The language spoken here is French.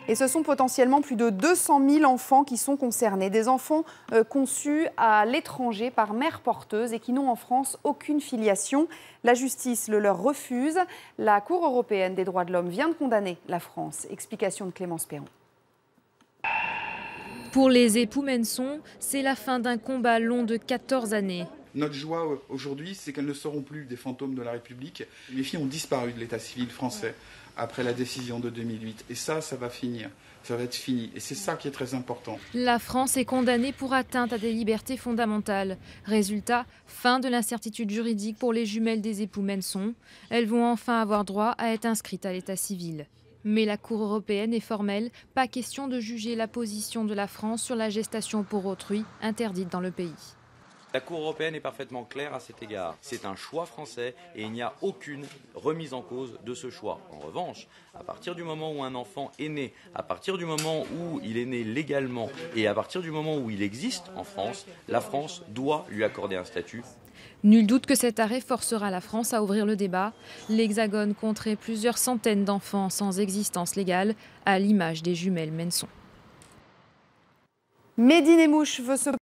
Et ce sont potentiellement plus de 200 000 enfants qui sont concernés. Des enfants conçus à l'étranger par mère porteuse et qui n'ont en France aucune filiation. La justice le leur refuse. La Cour européenne des droits de l'homme vient de condamner la France. Explication de Clémence Perron. Pour les époux Menson, c'est la fin d'un combat long de 14 années. Notre joie aujourd'hui, c'est qu'elles ne seront plus des fantômes de la République. Les filles ont disparu de l'état civil français après la décision de 2008. Et ça va finir. Ça va être fini. Et c'est ça qui est très important. La France est condamnée pour atteinte à des libertés fondamentales. Résultat, fin de l'incertitude juridique pour les jumelles des époux Menson. Elles vont enfin avoir droit à être inscrites à l'état civil. Mais la Cour européenne est formelle, pas question de juger la position de la France sur la gestation pour autrui, interdite dans le pays. La Cour européenne est parfaitement claire à cet égard. C'est un choix français et il n'y a aucune remise en cause de ce choix. En revanche, à partir du moment où un enfant est né, à partir du moment où il est né légalement et à partir du moment où il existe en France, la France doit lui accorder un statut. Nul doute que cet arrêt forcera la France à ouvrir le débat. L'Hexagone compterait plusieurs centaines d'enfants sans existence légale, à l'image des jumelles Menson. Mehdi Nemmouche veut se